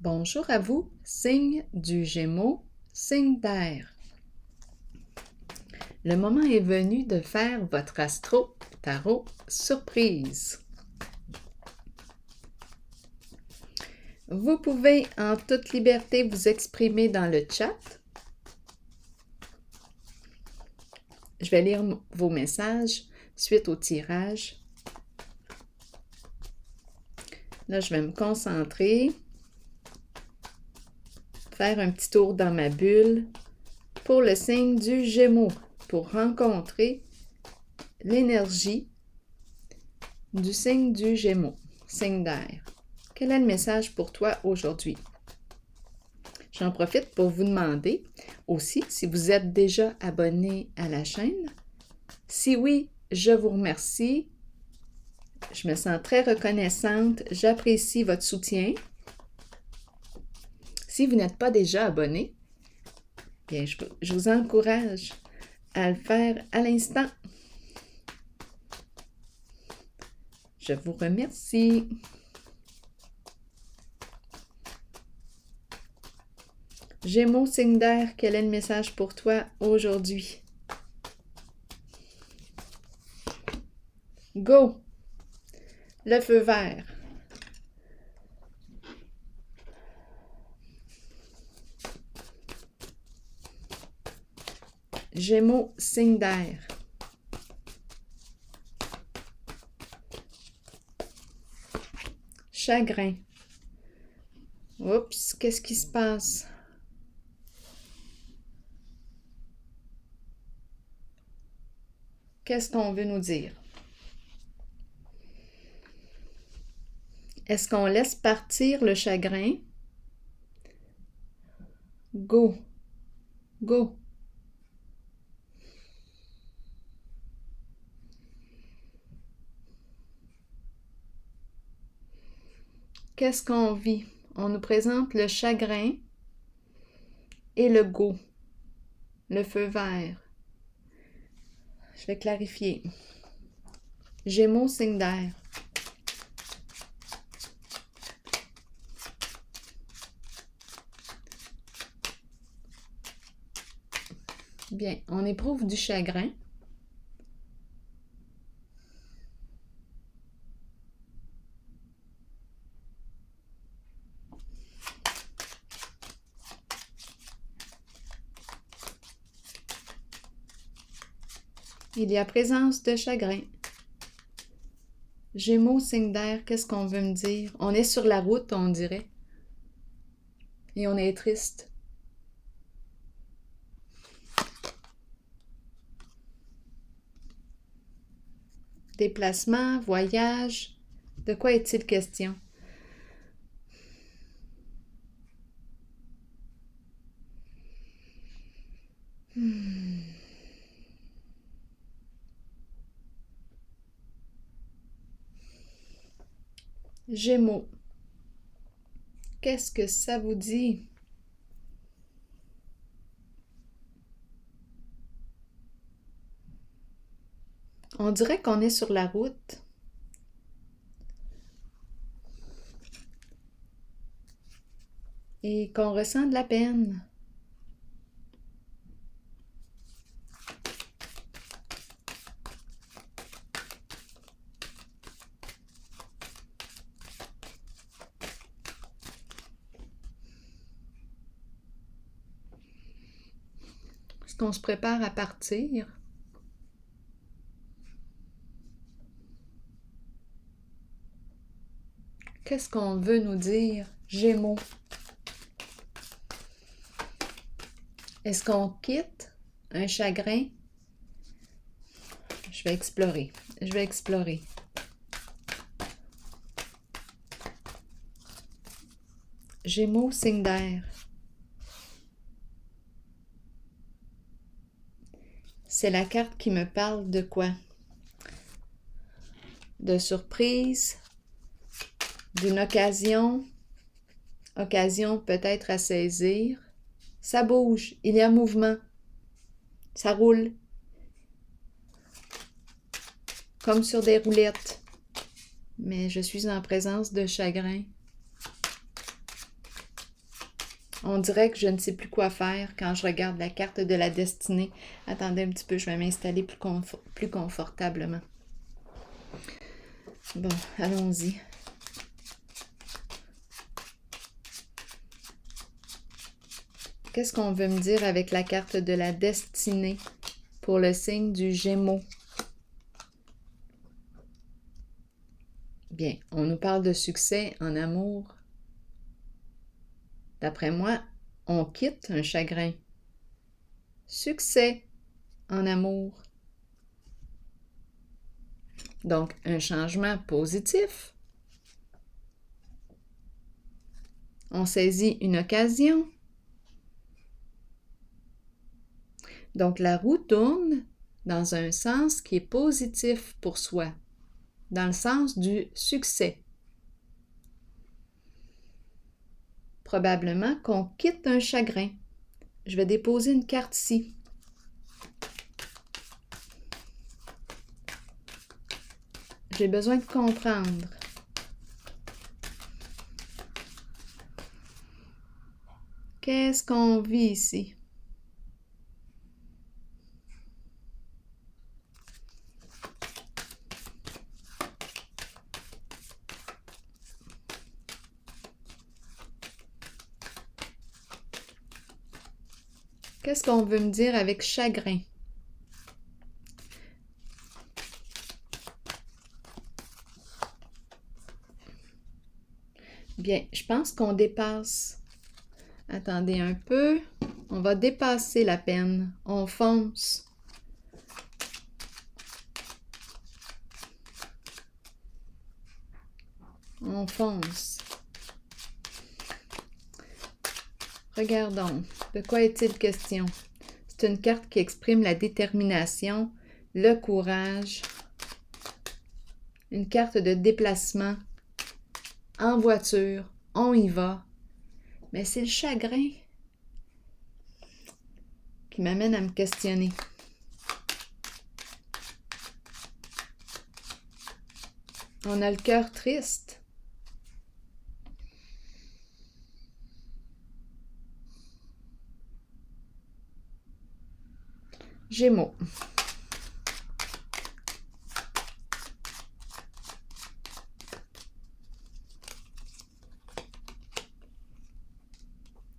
Bonjour à vous, signe du Gémeaux, signe d'air. Le moment est venu de faire votre astro-tarot surprise. Vous pouvez en toute liberté vous exprimer dans le chat. Je vais lire vos messages suite au tirage. Là, je vais me concentrer, faire un petit tour dans ma bulle pour le signe du Gémeaux, pour rencontrer l'énergie du signe du Gémeaux, signe d'air. Quel est le message pour toi aujourd'hui? J'en profite pour vous demander aussi si vous êtes déjà abonné à la chaîne. Si oui, je vous remercie. Je me sens très reconnaissante. J'apprécie votre soutien. Si vous n'êtes pas déjà abonné, bien, je vous encourage à le faire à l'instant. Je vous remercie. Gémeaux, signe d'air, quel est le message pour toi aujourd'hui? Go! Le feu vert. Gémeaux, signe d'air. Chagrin. Oups, qu'est-ce qui se passe? Qu'est-ce qu'on veut nous dire? Est-ce qu'on laisse partir le chagrin? Go! Go! Qu'est-ce qu'on vit? On nous présente le chagrin et le go, le feu vert. Je vais clarifier. Gémeaux, signe d'air. Bien, on éprouve du chagrin. Il y a présence de chagrin. Gémeaux, signe d'air, qu'est-ce qu'on veut me dire? On est sur la route, on dirait. Et on est triste. Déplacement, voyage, de quoi est-il question? Gémeaux, qu'est-ce que ça vous dit? On dirait qu'on est sur la route. Et qu'on ressent de la peine. Est-ce qu'on se prépare à partir? Qu'est-ce qu'on veut nous dire? Gémeaux. Est-ce qu'on quitte un chagrin? Je vais explorer. Je vais explorer. Gémeaux, signe d'air. C'est la carte qui me parle de quoi? De surprise, d'une occasion peut-être à saisir. Ça bouge, il y a mouvement, ça roule, comme sur des roulettes. Mais je suis en présence de chagrin. On dirait que je ne sais plus quoi faire quand je regarde la carte de la destinée. Attendez un petit peu, je vais m'installer plus confortablement. Bon, allons-y. Qu'est-ce qu'on veut me dire avec la carte de la destinée pour le signe du Gémeaux? Bien, on nous parle de succès en amour. D'après moi, on quitte un chagrin. Succès en amour. Donc, un changement positif. On saisit une occasion. Donc, la roue tourne dans un sens qui est positif pour soi, dans le sens du succès. Probablement qu'on quitte un chagrin. Je vais déposer une carte ici. J'ai besoin de comprendre. Qu'est-ce qu'on vit ici? Qu'est-ce qu'on veut me dire avec chagrin? Bien, je pense qu'on dépasse. Attendez un peu. On va dépasser la peine. On fonce. On fonce. Regardons. De quoi est-il question? C'est une carte qui exprime la détermination, le courage. Une carte de déplacement. En voiture. On y va. Mais c'est le chagrin qui m'amène à me questionner. On a le cœur triste. Gémeaux.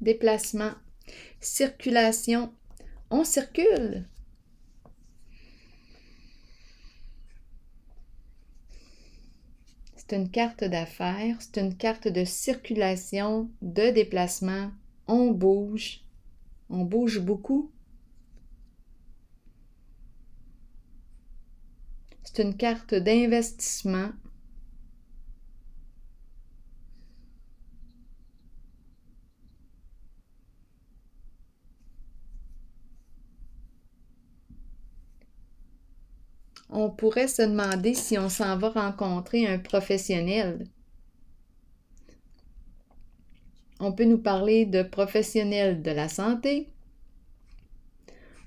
Déplacement. Circulation. On circule. C'est une carte d'affaires, c'est une carte de circulation, de déplacement. On bouge beaucoup. C'est une carte d'investissement. On pourrait se demander si on s'en va rencontrer un professionnel. On peut nous parler de professionnels de la santé.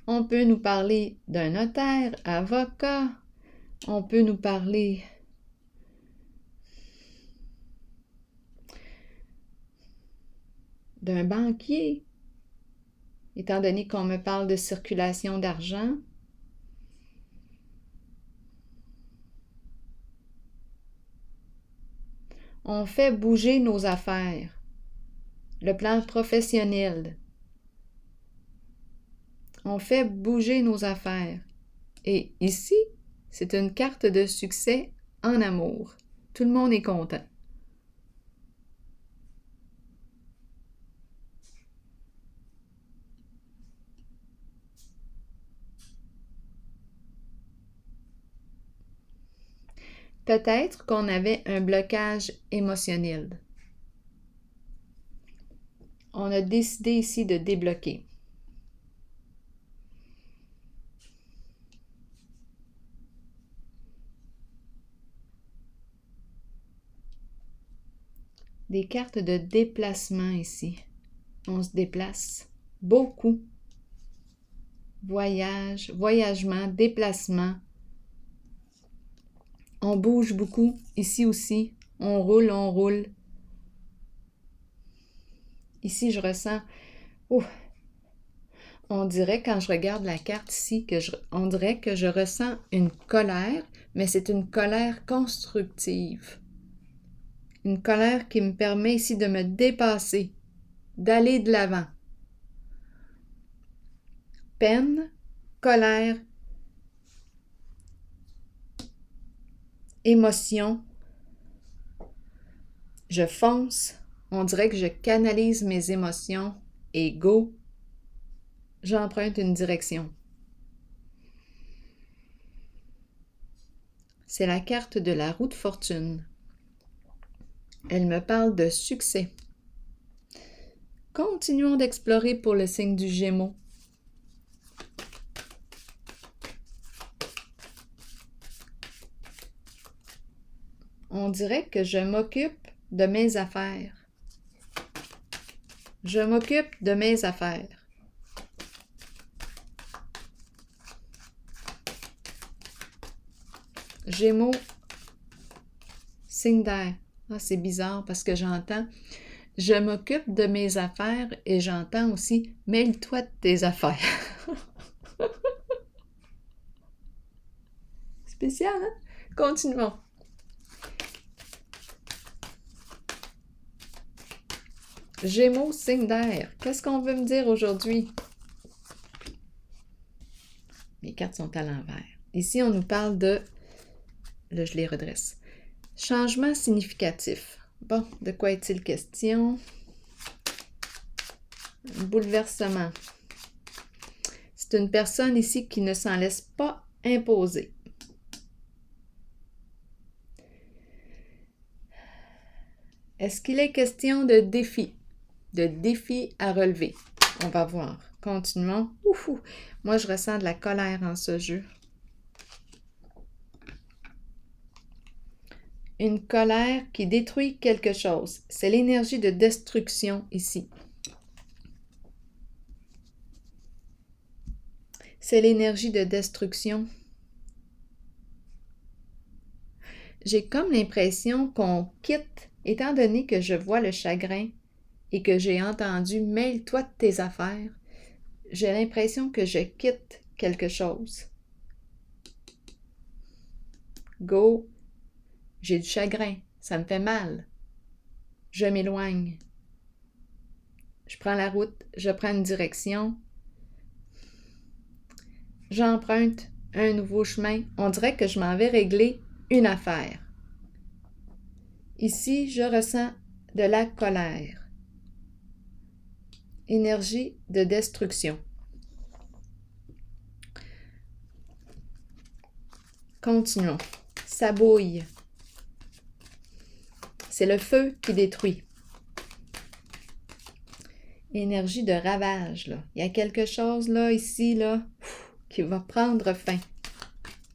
On peut nous parler d'un notaire, avocat. On peut nous parler d'un banquier, étant donné qu'on me parle de circulation d'argent. On fait bouger nos affaires. Le plan professionnel. On fait bouger nos affaires. Et ici, c'est une carte de succès en amour. Tout le monde est content. Peut-être qu'on avait un blocage émotionnel. On a décidé ici de débloquer. Des cartes de déplacement ici. On se déplace beaucoup. Voyage, voyagement, déplacement. On bouge beaucoup, ici aussi. On roule, on roule. Ici, je ressens... Ouh, on dirait, quand je regarde la carte ici, on dirait que je ressens une colère, mais c'est une colère constructive. Une colère qui me permet ici de me dépasser, d'aller de l'avant. Peine, colère, émotion. Je fonce, on dirait que je canalise mes émotions et go, j'emprunte une direction. C'est la carte de la roue de fortune. Elle me parle de succès. Continuons d'explorer pour le signe du Gémeaux. On dirait que je m'occupe de mes affaires. Je m'occupe de mes affaires. Gémeaux, signe d'air. Ah, c'est bizarre parce que j'entends « Je m'occupe de mes affaires » et j'entends aussi « Mêle-toi de tes affaires ». Spécial, hein? Continuons. Gémeaux, signe d'air. Qu'est-ce qu'on veut me dire aujourd'hui? Mes cartes sont à l'envers. Ici, on nous parle de... Là, je les redresse. Changement significatif. Bon, de quoi est-il question? Bouleversement. C'est une personne ici qui ne s'en laisse pas imposer. Est-ce qu'il est question de défi? De défi à relever? On va voir. Continuons. Oufou! Moi, je ressens de la colère en ce jeu. Une colère qui détruit quelque chose. C'est l'énergie de destruction ici. C'est l'énergie de destruction. J'ai comme l'impression qu'on quitte, étant donné que je vois le chagrin et que j'ai entendu « Mêle-toi de tes affaires », j'ai l'impression que je quitte quelque chose. Go, j'ai du chagrin, ça me fait mal. Je m'éloigne. Je prends la route, je prends une direction. J'emprunte un nouveau chemin. On dirait que je m'en vais régler une affaire. Ici, je ressens de la colère. Énergie de destruction. Continuons. Ça bouille. C'est le feu qui détruit. Énergie de ravage, là. Il y a quelque chose, là, ici, là, qui va prendre fin.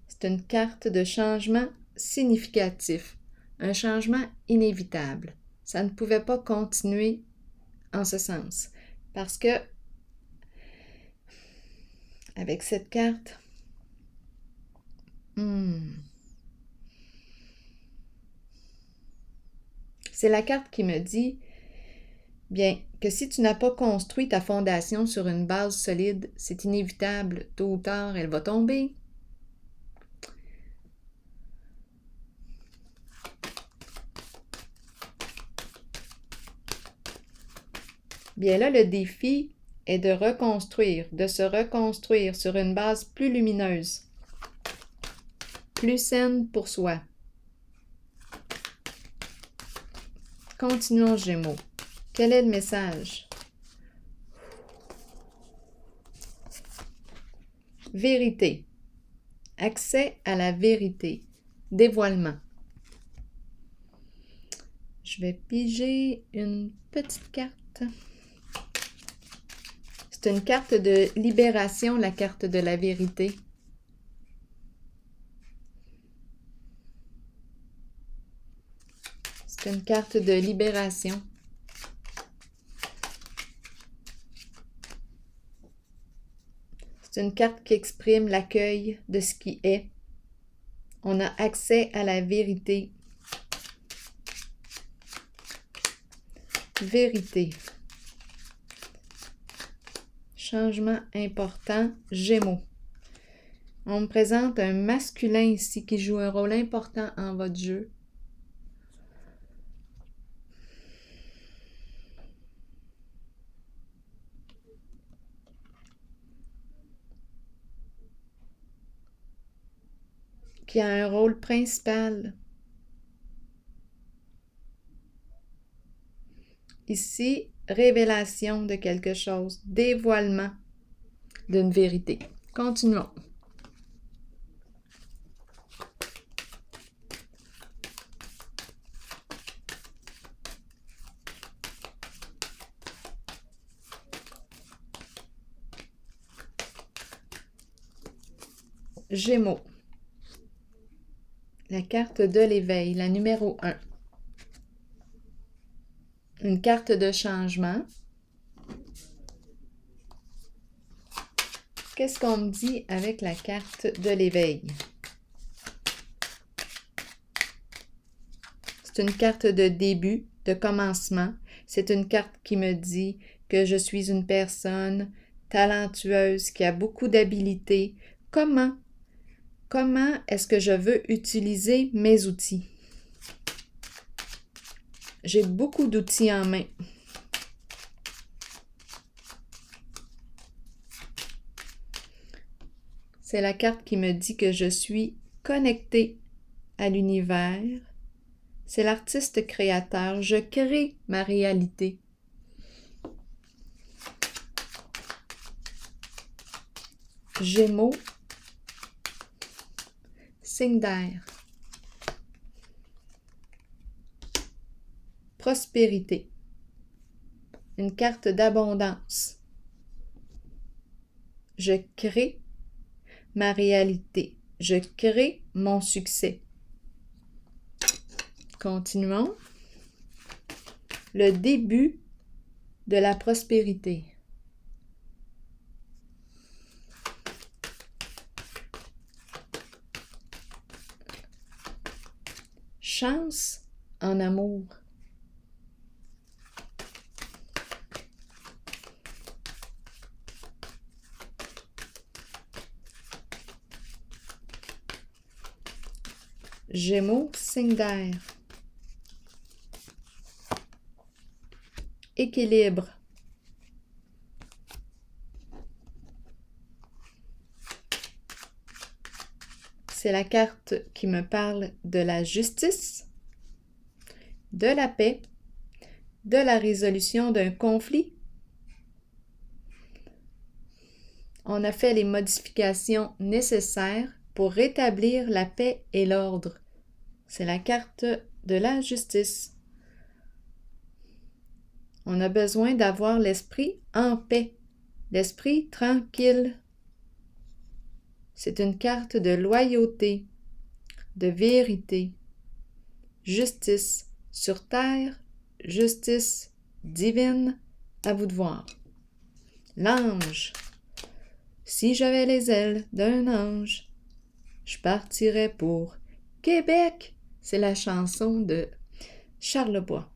C'est une carte de changement significatif. Un changement inévitable. Ça ne pouvait pas continuer en ce sens. Parce que, avec cette carte, c'est la carte qui me dit, bien, que si tu n'as pas construit ta fondation sur une base solide, c'est inévitable, tôt ou tard, elle va tomber. Bien là, le défi est de reconstruire, de se reconstruire sur une base plus lumineuse, plus saine pour soi. Continuons, Gémeaux. Quel est le message? Vérité. Accès à la vérité. Dévoilement. Je vais piger une petite carte. C'est une carte de libération, la carte de la vérité. C'est une carte de libération. C'est une carte qui exprime l'accueil de ce qui est. On a accès à la vérité. Vérité. changement important, Gémeaux. On me présente un masculin ici qui joue un rôle important en votre jeu. Qui a un rôle principal. Ici, révélation de quelque chose, dévoilement d'une vérité. Continuons. Gémeaux. La carte de l'éveil, la numéro 1. Une carte de changement. Qu'est-ce qu'on me dit avec la carte de l'éveil? C'est une carte de début, de commencement. C'est une carte qui me dit que je suis une personne talentueuse, qui a beaucoup d'habiletés. Comment est-ce que je veux utiliser mes outils? J'ai beaucoup d'outils en main. C'est la carte qui me dit que je suis connectée à l'univers. C'est l'artiste créateur. Je crée ma réalité. Gémeaux, signe d'air. Prospérité. Une carte d'abondance. Je crée ma réalité. Je crée mon succès. Continuons. Le début de la prospérité. Chance en amour. Gémeaux, signe d'air. Équilibre. C'est la carte qui me parle de la justice, de la paix, de la résolution d'un conflit. On a fait les modifications nécessaires pour rétablir la paix et l'ordre. C'est la carte de la justice. On a besoin d'avoir l'esprit en paix, l'esprit tranquille. C'est une carte de loyauté, de vérité, justice sur terre, justice divine, à vous de voir. L'ange. Si j'avais les ailes d'un ange, je partirais pour Québec. C'est la chanson de Charlebois.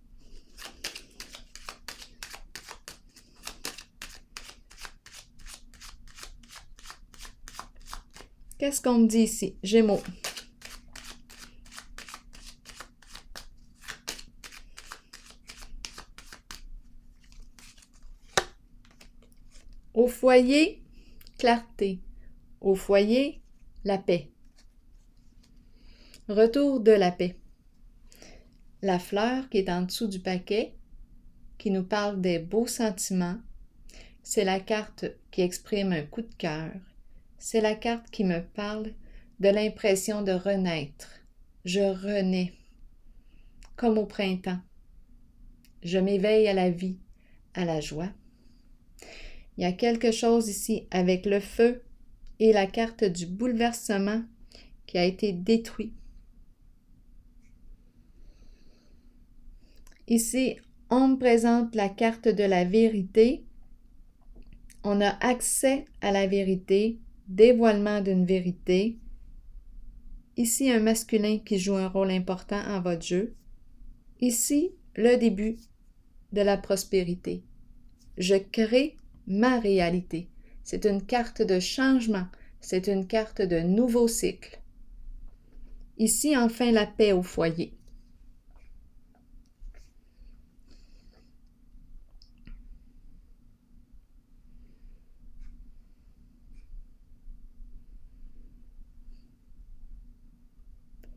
Qu'est-ce qu'on me dit ici? Gémeaux. Au foyer, clarté. Au foyer, la paix. Retour de la paix. La fleur qui est en dessous du paquet, qui nous parle des beaux sentiments, c'est la carte qui exprime un coup de cœur. C'est la carte qui me parle de l'impression de renaître. Je renais, comme au printemps. Je m'éveille à la vie, à la joie. Il y a quelque chose ici avec le feu et la carte du bouleversement qui a été détruit. Ici, on me présente la carte de la vérité. On a accès à la vérité, dévoilement d'une vérité. Ici, un masculin qui joue un rôle important en votre jeu. Ici, le début de la prospérité. Je crée ma réalité. C'est une carte de changement. C'est une carte de nouveau cycle. Ici, enfin, la paix au foyer.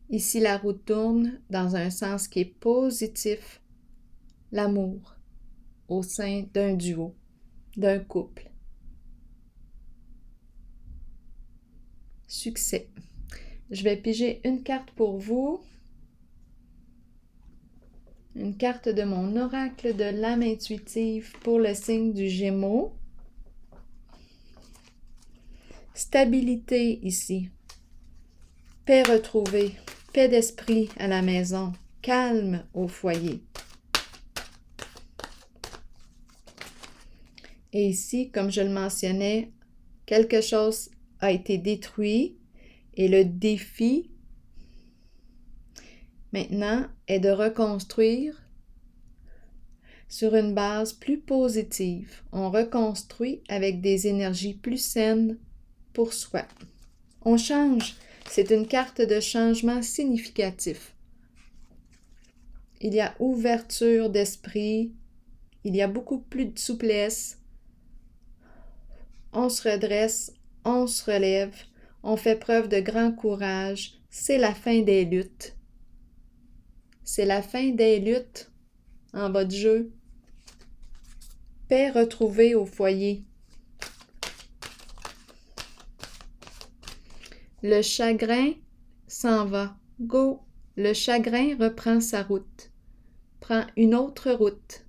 Ici, la roue tourne dans un sens qui est positif. L'amour au sein d'un duo, d'un couple. Succès. Je vais piger une carte pour vous. Une carte de mon oracle de l'âme intuitive pour le signe du Gémeaux. Stabilité ici. Paix retrouvée. Paix d'esprit à la maison. Calme au foyer. Et ici, comme je le mentionnais, quelque chose a été détruit et le défi maintenant est de reconstruire sur une base plus positive. On reconstruit avec des énergies plus saines pour soi. On change. C'est une carte de changement significatif. Il y a ouverture d'esprit. Il y a beaucoup plus de souplesse. On se redresse, on se relève, on fait preuve de grand courage. C'est la fin des luttes. C'est la fin des luttes en bas de jeu. Paix retrouvée au foyer. Le chagrin s'en va. Go! Le chagrin reprend sa route. Prends une autre route.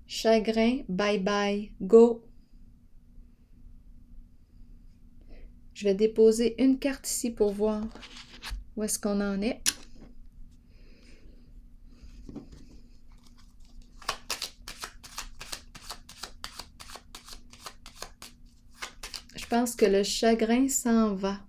Chagrin, bye bye. Go! Je vais déposer une carte ici pour voir où est-ce qu'on en est. Je pense que le chagrin s'en va.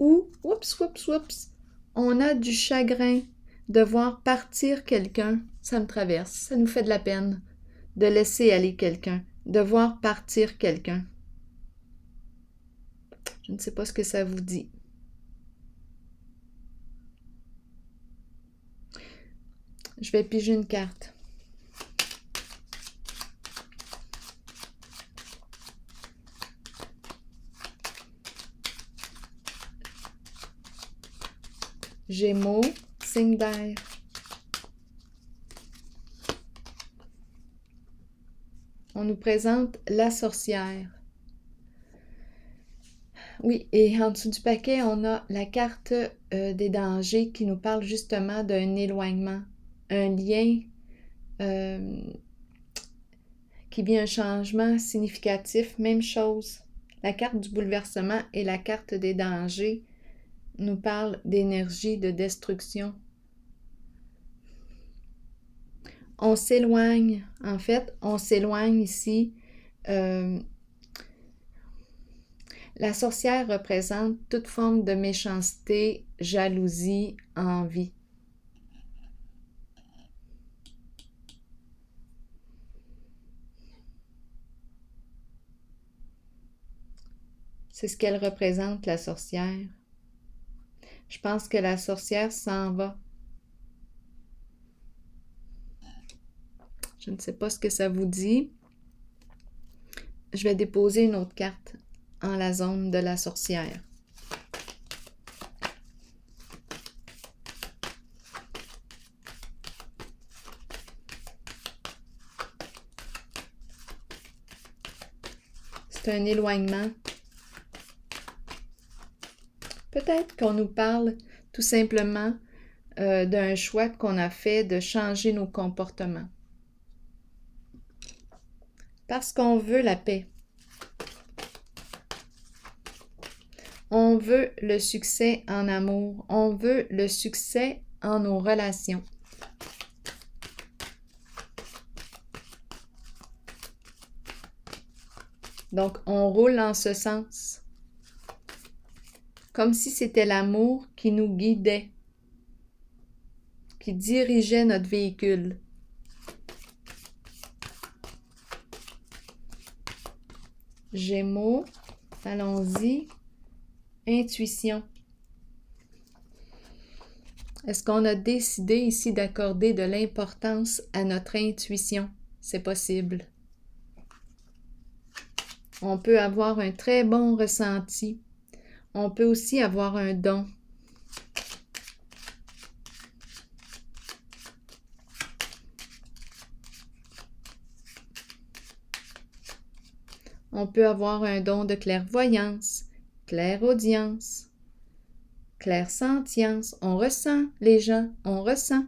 Ou, oups, on a du chagrin de voir partir quelqu'un. Ça me traverse, ça nous fait de la peine de laisser aller quelqu'un, de voir partir quelqu'un. Je ne sais pas ce que ça vous dit. Je vais piger une carte. Gémeaux, signe d'air. On nous présente la sorcière. Oui, et en dessous du paquet, on a la carte des dangers qui nous parle justement d'un éloignement, un lien qui vit un changement significatif. Même chose, la carte du bouleversement et la carte des dangers nous parlent d'énergie de destruction. On s'éloigne, en fait, on s'éloigne ici. La sorcière représente toute forme de méchanceté, jalousie, envie. C'est ce qu'elle représente, la sorcière. Je pense que la sorcière s'en va. Je ne sais pas ce que ça vous dit. Je vais déposer une autre carte en la zone de la sorcière. C'est un éloignement. Peut-être qu'on nous parle tout simplement d'un choix qu'on a fait de changer nos comportements. Parce qu'on veut la paix. On veut le succès en amour. On veut le succès en nos relations. Donc, on roule en ce sens. comme si c'était l'amour qui nous guidait, qui dirigeait notre véhicule. Gémeaux, allons-y. Intuition. Est-ce qu'on a décidé ici d'accorder de l'importance à notre intuition? C'est possible. On peut avoir un très bon ressenti. On peut aussi avoir un don. On peut avoir un don de clairvoyance, clairaudience, clairsentience. On ressent les gens, on ressent.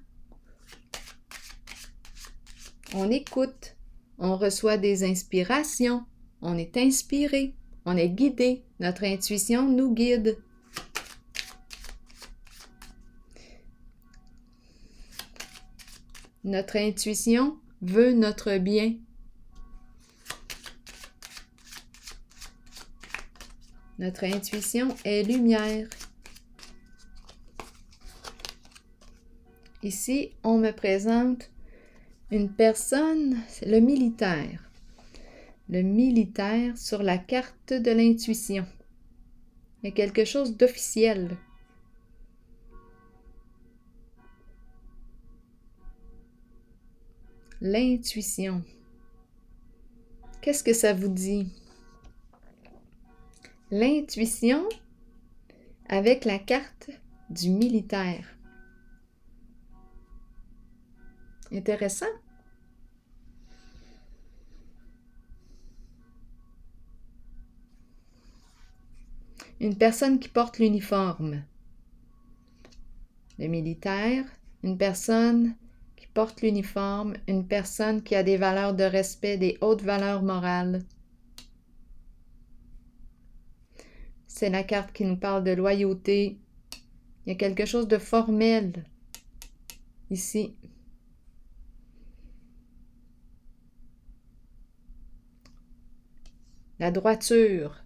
On écoute, on reçoit des inspirations, on est inspiré, on est guidé, notre intuition nous guide. Notre intuition veut notre bien. Notre intuition est lumière. Ici, on me présente une personne, le militaire. Le militaire sur la carte de l'intuition. Il y a quelque chose d'officiel. L'intuition. Qu'est-ce que ça vous dit? L'intuition avec la carte du militaire. Intéressant. Une personne qui porte l'uniforme. Le militaire, une personne qui porte l'uniforme, une personne qui a des valeurs de respect, des hautes valeurs morales. C'est la carte qui nous parle de loyauté. Il y a quelque chose de formel ici. La droiture.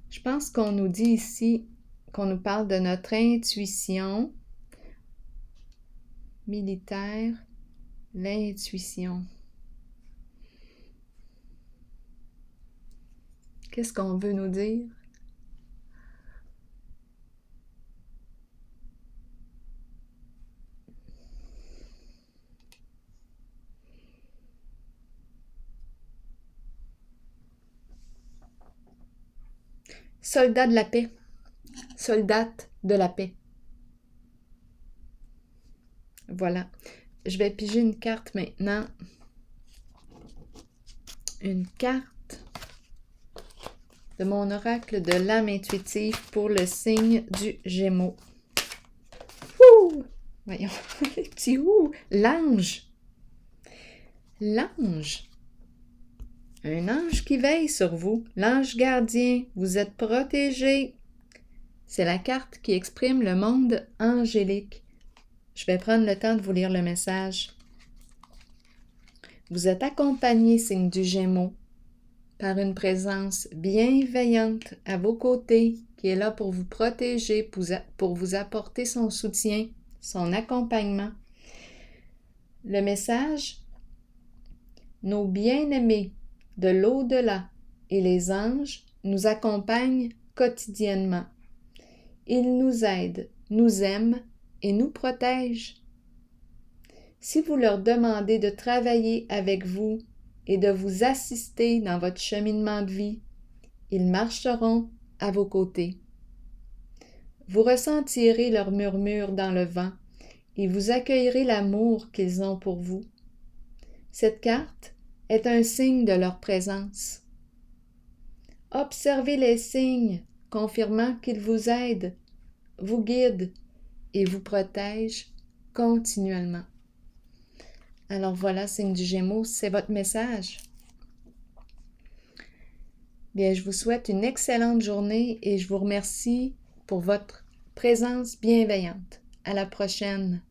Je pense qu'on nous dit ici, qu'on nous parle de notre intuition militaire, l'intuition. Qu'est-ce qu'on veut nous dire? Soldat de la paix. Soldate de la paix. Voilà. Je vais piger une carte maintenant. Une carte de mon oracle de l'âme intuitive pour le signe du Gémeaux. Ouh! Voyons, les petits ouh! L'ange. L'ange. Un ange qui veille sur vous. L'ange gardien. Vous êtes protégé. C'est la carte qui exprime le monde angélique. Je vais prendre le temps de vous lire le message. Vous êtes accompagné, signe du Gémeaux, par une présence bienveillante à vos côtés qui est là pour vous protéger, pour vous apporter son soutien, son accompagnement. Le message, nos bien-aimés de l'au-delà et les anges nous accompagnent quotidiennement. Ils nous aident, nous aiment et nous protègent. Si vous leur demandez de travailler avec vous et de vous assister dans votre cheminement de vie, ils marcheront à vos côtés. Vous ressentirez leur murmure dans le vent et vous accueillerez l'amour qu'ils ont pour vous. Cette carte est un signe de leur présence. Observez les signes confirmant qu'ils vous aident, vous guident et vous protègent continuellement. Alors voilà, signe du Gémeaux, c'est votre message. Bien, je vous souhaite une excellente journée et je vous remercie pour votre présence bienveillante. À la prochaine.